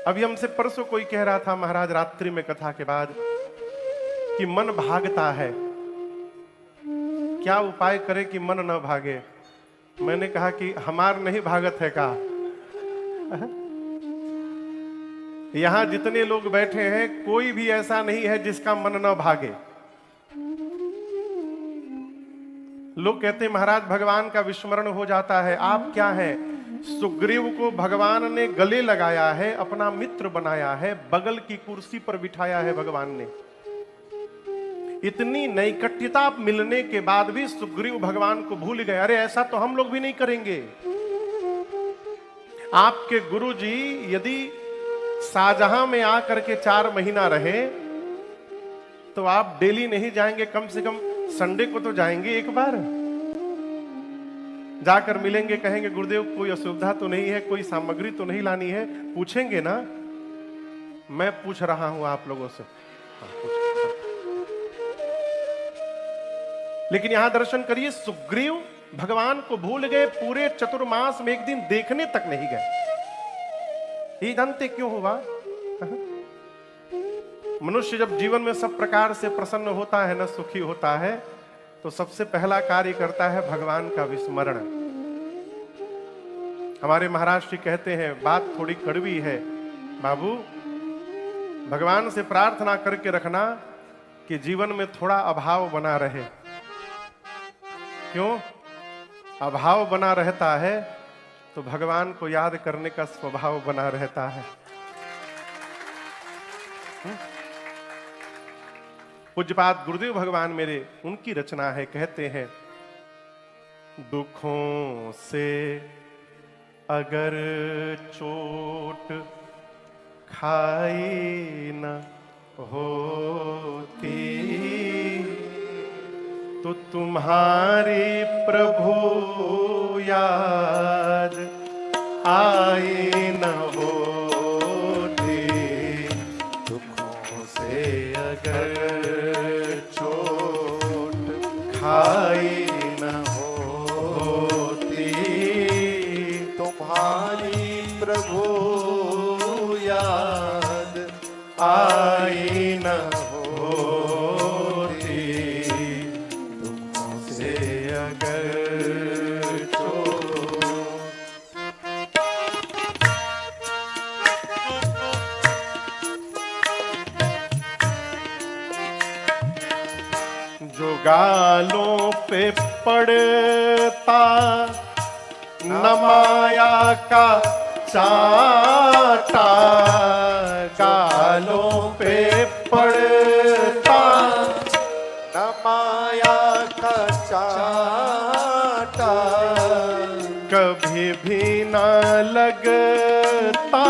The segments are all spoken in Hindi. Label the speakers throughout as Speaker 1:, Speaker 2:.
Speaker 1: अभी हमसे परसों कोई कह रहा था महाराज रात्रि में कथा के बाद कि मन भागता है, क्या उपाय करे कि मन न भागे। मैंने कहा कि हमार नहीं भागत है का। यहां जितने लोग बैठे हैं कोई भी ऐसा नहीं है जिसका मन न भागे। लोग कहते हैं महाराज भगवान का विस्मरण हो जाता है। आप क्या है, सुग्रीव को भगवान ने गले लगाया है, अपना मित्र बनाया है, बगल की कुर्सी पर बिठाया है भगवान ने। इतनी नैकट्यता मिलने के बाद भी सुग्रीव भगवान को भूल गए। अरे ऐसा तो हम लोग भी नहीं करेंगे। आपके गुरुजी यदि शाहजहां में आकर के 4 महीना रहे तो आप डेली नहीं जाएंगे, कम से कम संडे को तो जाएंगे एक बार। जाकर मिलेंगे, कहेंगे गुरुदेव कोई असुविधा तो नहीं है, कोई सामग्री तो नहीं लानी है, पूछेंगे ना। मैं पूछ रहा हूं आप लोगों से। लेकिन यहां दर्शन करिए, सुग्रीव भगवान को भूल गए, पूरे चतुर्मास में एक दिन देखने तक नहीं गए। ये जानते क्यों हुआ? मनुष्य जब जीवन में सब प्रकार से प्रसन्न होता है, न सुखी होता है, तो सबसे पहला कार्य करता है भगवान का विस्मरण। हमारे महाराज जी कहते हैं, बात थोड़ी कड़वी है बाबू, भगवान से प्रार्थना करके रखना कि जीवन में थोड़ा अभाव बना रहे। क्यों? अभाव बना रहता है तो भगवान को याद करने का स्वभाव बना रहता है। पूज्यपाद गुरुदेव भगवान मेरे, उनकी रचना है, कहते हैं, दुखों से अगर चोट खाई न होती तो तुम्हारी प्रभु याद आई न होती। दुखों से अगर खाई न होती तुम्हारी प्रभु याद आई न होती। तुमों से अगर जो गालों पे पड़ता न माया का चाटा, गालों पे पड़ता न माया का चाटा, कभी भी न लगता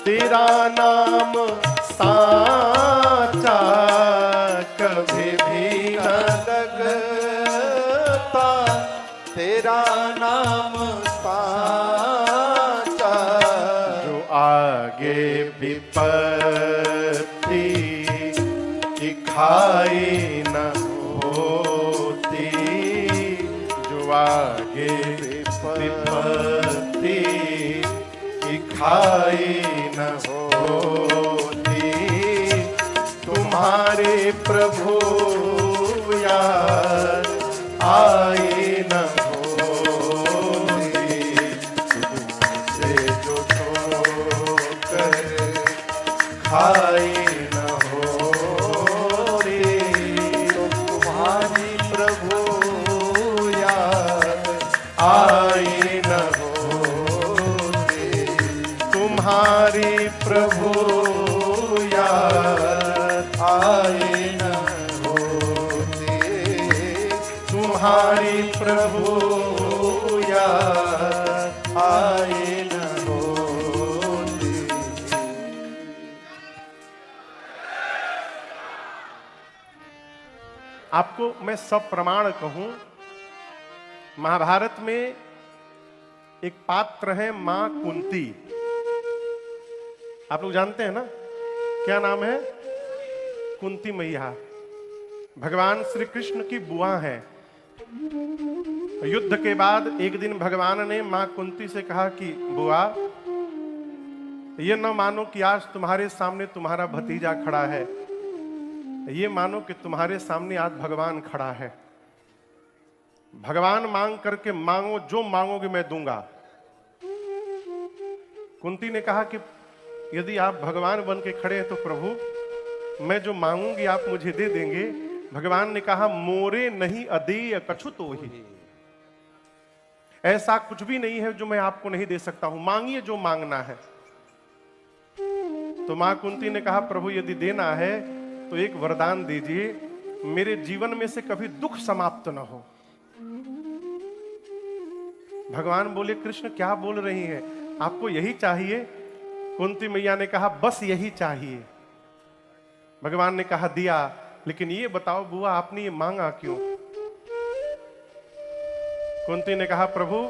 Speaker 1: तेरा नाम साचा, कभी भी न लगता तेरा नाम साचा। जो आगे विपत्ति की खाई न होती, जो आगे विपत्ति की खाई न होती, तुम्हारे प्रभु याद आई न होती। तुमसे जो ठोकर खाई न होती, तो तुम्हारी प्रभु याद आई न होती। तुम्हारी प्रभु याद आई न होती। तुम्हारी प्रभु याद आई न होती। आपको मैं सब प्रमाण कहूं, महाभारत में एक पात्र है मां कुंती। आप लोग जानते हैं ना, क्या नाम है? कुंती मैया भगवान श्री कृष्ण की बुआ है। युद्ध के बाद एक दिन भगवान ने मां कुंती से कहा कि बुआ, ये न मानो कि आज तुम्हारे सामने तुम्हारा भतीजा खड़ा है, ये मानो कि तुम्हारे सामने आज भगवान खड़ा है। भगवान मांग करके मांगो, जो मांगोगे मैं दूंगा। कुंती ने कहा कि यदि आप भगवान बन के खड़े हैं तो प्रभु मैं जो मांगूंगी आप मुझे दे देंगे। भगवान ने कहा मोरे नहीं अदेय कछु तो ही, ऐसा कुछ भी नहीं है जो मैं आपको नहीं दे सकता हूं, मांगिए जो मांगना है। तो मां कुंती ने कहा प्रभु यदि देना है तो एक वरदान दीजिए, मेरे जीवन में से कभी दुख समाप्त ना हो। भगवान बोले कृष्ण क्या बोल रही हैं, आपको यही चाहिए? कुंती मैया ने कहा बस यही चाहिए। भगवान ने कहा दिया, लेकिन ये बताओ बुआ आपने ये मांगा क्यों? कुंती ने कहा प्रभु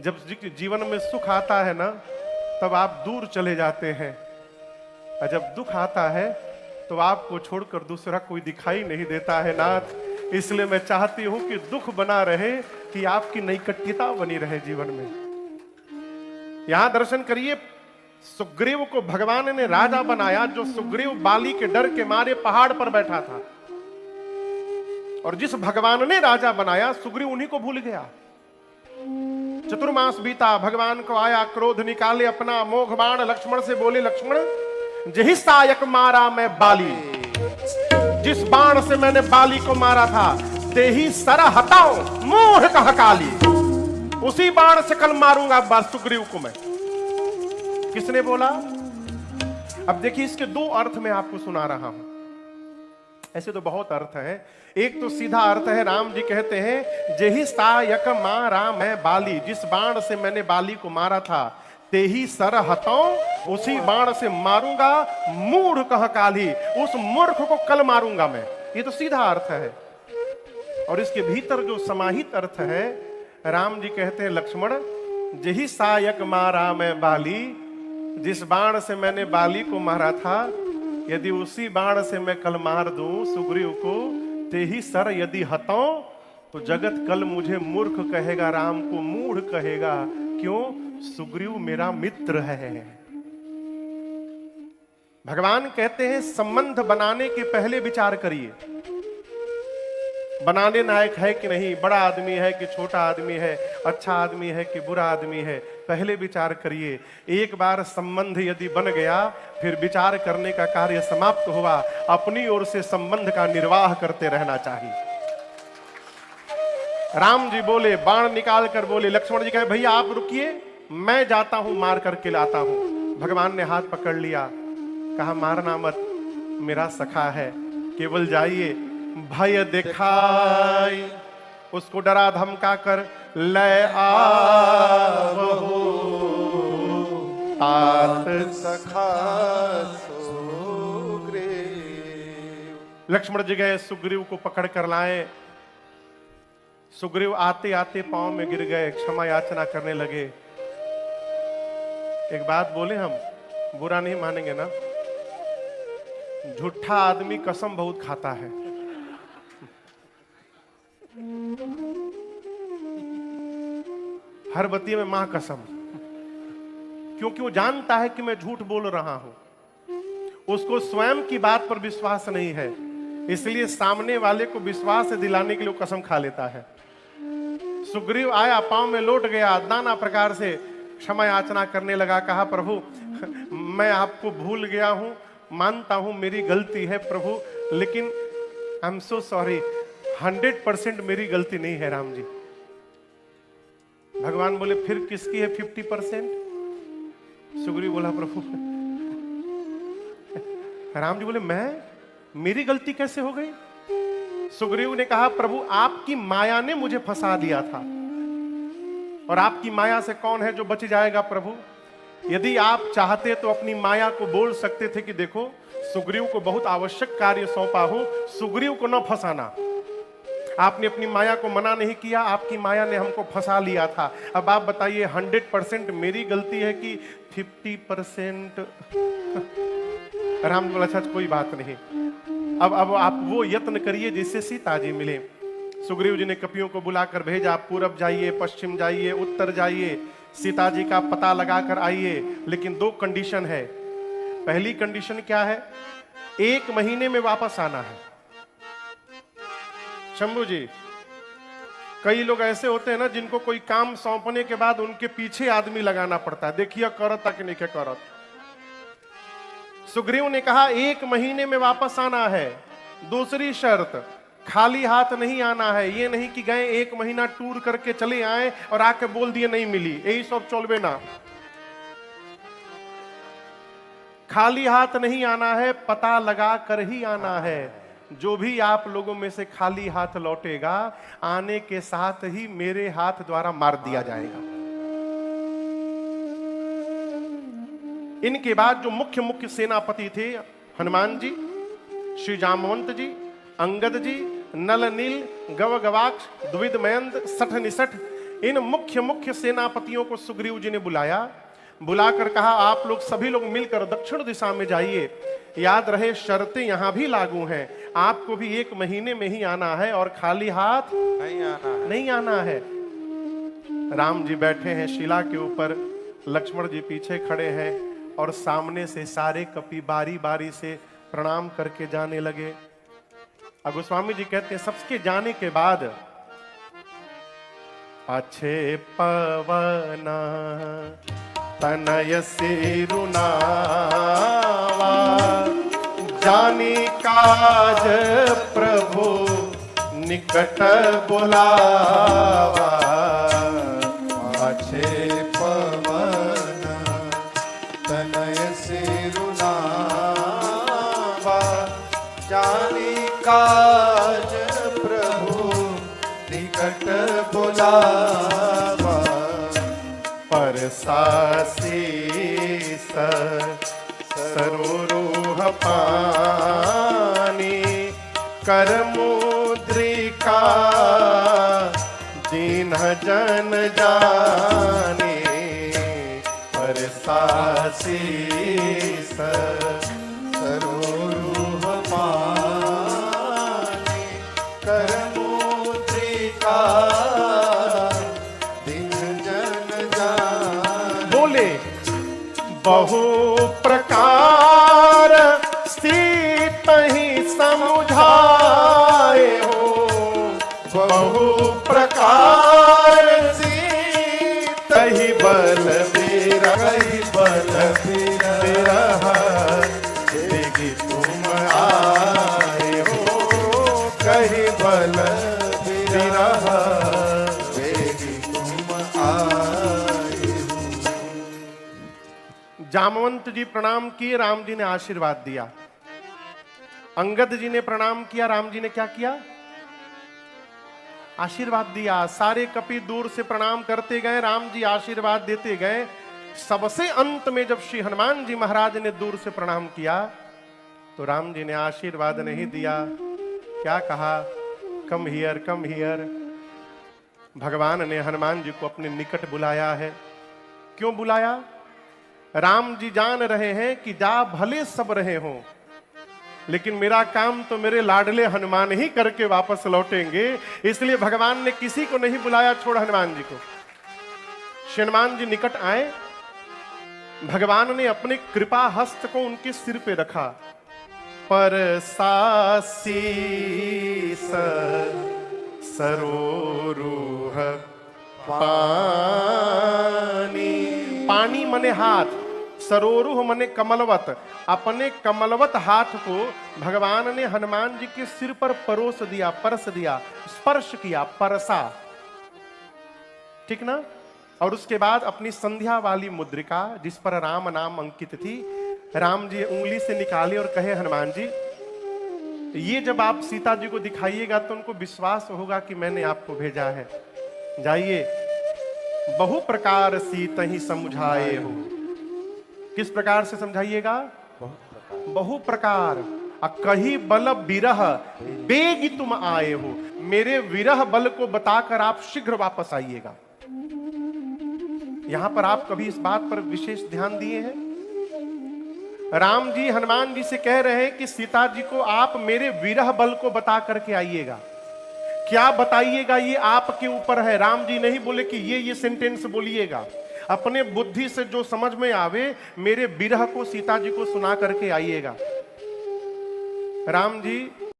Speaker 1: जब जीवन में सुख आता है ना तब आप दूर चले जाते हैं, और जब दुख आता है तो आपको छोड़कर दूसरा कोई दिखाई नहीं देता है नाथ। इसलिए मैं चाहती हूं कि दुख बना रहे, कि आपकी नैकट्यता बनी रहे जीवन में। यहां दर्शन करिए, सुग्रीव को भगवान ने राजा बनाया, जो सुग्रीव बाली के डर के मारे पहाड़ पर बैठा था, और जिस भगवान ने राजा बनाया सुग्रीव उन्हीं को भूल गया। चतुर्मास बीता, भगवान को आया क्रोध, निकाले अपना मोघ बाण, लक्ष्मण से बोले लक्ष्मण जही सायक मारा मैं बाली, जिस बाण से मैंने बाली को मारा था तेही सर हटाओ मूढ़ कह काली, उसी बाण से कल मारूंगा सुग्रीव को मैं। किसने बोला? अब देखिए इसके दो अर्थ मैं आपको सुना रहा हूं। ऐसे तो बहुत अर्थ है। एक तो सीधा अर्थ है, राम जी कहते हैं जेहि सायक मारा मैं बाली, जिस बाण से मैंने बाली को मारा था तेही सर हटाओ, उसी बाण से मारूंगा मूढ़ कह काली, उस मूर्ख को कल मारूंगा मैं। ये तो सीधा अर्थ है। और इसके भीतर जो समाहित अर्थ है, राम जी कहते हैं लक्ष्मण जेहि सायक मारा मैं बाली, जिस बाण से मैंने बाली को मारा था यदि उसी बाण से मैं कल मार दूं सुग्रीव को, तेही सर यदि हटाऊं तो जगत कल मुझे मूर्ख कहेगा, राम को मूढ़ कहेगा। क्यों? सुग्रीव मेरा मित्र है। भगवान कहते हैं संबंध बनाने के पहले विचार करिए, बनाने लायक है कि नहीं, बड़ा आदमी है कि छोटा आदमी है, अच्छा आदमी है कि बुरा आदमी है, पहले विचार करिए। एक बार संबंध यदि बन गया फिर विचार करने का कार्य समाप्त हुआ, अपनी ओर से संबंध का निर्वाह करते रहना चाहिए। राम जी बोले, बाण निकाल कर बोले, लक्ष्मण जी कहे भैया आप रुकिए, मैं जाता हूं मार करके लाता हूं। भगवान ने हाथ पकड़ लिया, कहा मारना मत, मेरा सखा है, केवल जाइए, भय दिखाई उसको डरा धमका कर ले आवो, तात सखा सुग्रीव। लक्ष्मण जी गए, सुग्रीव को पकड़ कर लाए। सुग्रीव आते आते पांव में गिर गए, क्षमा याचना करने लगे। एक बात बोले, हम बुरा नहीं मानेंगे ना, झूठा आदमी कसम बहुत खाता है। हर बत्ती में मां कसम, क्योंकि वो जानता है कि मैं झूठ बोल रहा हूं। उसको स्वयं की बात पर विश्वास नहीं है, इसलिए सामने वाले को विश्वास दिलाने के लिए वो कसम खा लेता है। सुग्रीव आया, पांव में लौट गया, नाना प्रकार से क्षमा याचना करने लगा। कहा प्रभु मैं आपको भूल गया हूं, मानता हूं मेरी गलती है प्रभु, लेकिन आई एम सो सॉरी, 100% मेरी गलती नहीं है राम जी। भगवान बोले फिर किसकी है 50%? सुग्रीव बोला प्रभु। राम जी बोले मेरी गलती कैसे हो गई? सुग्रीव ने कहा प्रभु आपकी माया ने मुझे फंसा दिया था, और आपकी माया से कौन है जो बच जाएगा प्रभु? यदि आप चाहते तो अपनी माया को बोल सकते थे कि देखो सुग्रीव को बहुत आवश्यक कार्य सौंपा हूं, सुग्रीव को न फंसाना। आपने अपनी माया को मना नहीं किया, आपकी माया ने हमको फंसा लिया था। अब आप बताइए 100% मेरी गलती है कि 50%? राम बोला अच्छा कोई बात नहीं, अब आप वो यत्न करिए जिससे सीता जी मिले। सुग्रीव जी ने कपियों को बुलाकर भेजा, पूरब जाइए, पश्चिम जाइए, उत्तर जाइए, सीता जी का पता लगाकर आइए, लेकिन 2 कंडीशन है। पहली कंडीशन क्या है? 1 महीने में वापस आना है। शंभू जी, कई लोग ऐसे होते हैं ना जिनको कोई काम सौंपने के बाद उनके पीछे आदमी लगाना पड़ता है, देखिए करत कि नहीं करत। सुग्रीव ने कहा 1 महीने में वापस आना है। दूसरी शर्त, खाली हाथ नहीं आना है। ये नहीं कि गए 1 महीना टूर करके चले आए और आके बोल दिए नहीं मिली, यही सब चलबे ना। खाली हाथ नहीं आना है, पता लगा कर ही आना है। जो भी आप लोगों में से खाली हाथ लौटेगा, आने के साथ ही मेरे हाथ द्वारा मार दिया जाएगा। इनके बाद जो मुख्य सेनापति थे, हनुमान जी, श्री जामवंत जी, अंगद जी, नल नील, गव गवाक्ष, द्विविद मयंद, सठ निसठ, इन मुख्य सेनापतियों को सुग्रीव जी ने बुलाया। बुलाकर कहा आप लोग सभी लोग मिलकर दक्षिण दिशा में जाइए। याद रहे शर्तें यहां भी लागू हैं, आपको भी 1 महीने में ही आना है और खाली हाथ नहीं आना है। राम जी बैठे हैं शिला के ऊपर, लक्ष्मण जी पीछे खड़े हैं और सामने से सारे कपि बारी बारी से प्रणाम करके जाने लगे। अब गोस्वामी जी कहते हैं सबके जाने के बाद अच्छे पवना तनय सिरुनावा जानी काज प्रभु निकट बुलावा।
Speaker 2: अच्छे पवन तनय सिरुनावा जानी काज प्रभु निकट बुलावा।
Speaker 1: परसासी सरोरुह पानी कर मुद्रिका दीन जन जाने। परसासी
Speaker 2: सरोरुह पानी कर मुद्रिका
Speaker 1: बहु प्रकार सीत ही समुझाए हो। बहु प्रकार सीत ही बल बिरह देगी तुम आए हो। कही बल बिरह
Speaker 2: देगी तुम आए हो।
Speaker 1: जामवंत जी प्रणाम किए, राम जी ने आशीर्वाद दिया। अंगद जी ने प्रणाम किया, राम जी ने क्या किया? आशीर्वाद दिया। सारे कपि दूर से प्रणाम करते गए, राम जी आशीर्वाद देते गए। सबसे अंत में जब श्री हनुमान जी महाराज ने दूर से प्रणाम किया तो राम जी ने आशीर्वाद नहीं दिया। क्या कहा? Come here, come here. भगवान ने हनुमान जी को अपने निकट बुलाया है। क्यों बुलाया? राम जी जान रहे हैं कि जा भले सब रहे हों, लेकिन मेरा काम तो मेरे लाडले हनुमान ही करके वापस लौटेंगे। इसलिए भगवान ने किसी को नहीं बुलाया छोड़ हनुमान जी को। श्री हनुमान जी निकट आए, भगवान ने अपने कृपा हस्त को उनके सिर पे रखा। पर सासी सरोरुह पानी। पानी मने हाथ, सरोरुह मने कमलवत। अपने कमलवत हाथ को भगवान ने हनुमान जी के सिर पर परोस दिया, परस दिया, स्पर्श किया, परसा, ठीक ना। और उसके बाद अपनी संध्या वाली मुद्रिका जिस पर राम नाम अंकित थी, राम जी उंगली से निकाले और कहे हनुमान जी ये जब आप सीता जी को दिखाइएगा तो उनको विश्वास होगा कि मैंने आपको भेजा है। जाइए, बहु प्रकार सीत ही समझाए हो। किस प्रकार से समझाइएगा? बहु प्रकार। कही बल विरह बेगी तुम आए हो। मेरे विरह बल को बताकर आप शीघ्र वापस आइएगा। यहां पर आप कभी इस बात पर विशेष ध्यान दिए हैं? राम जी हनुमान जी से कह रहे हैं कि सीता जी को आप मेरे विरह बल को बता करके आइएगा। क्या बताइएगा ये आपके ऊपर है। राम जी नहीं बोले कि ये सेंटेंस बोलिएगा। अपने बुद्धि से जो समझ में आवे मेरे विरह को सीता जी को सुना करके आइएगा। राम जी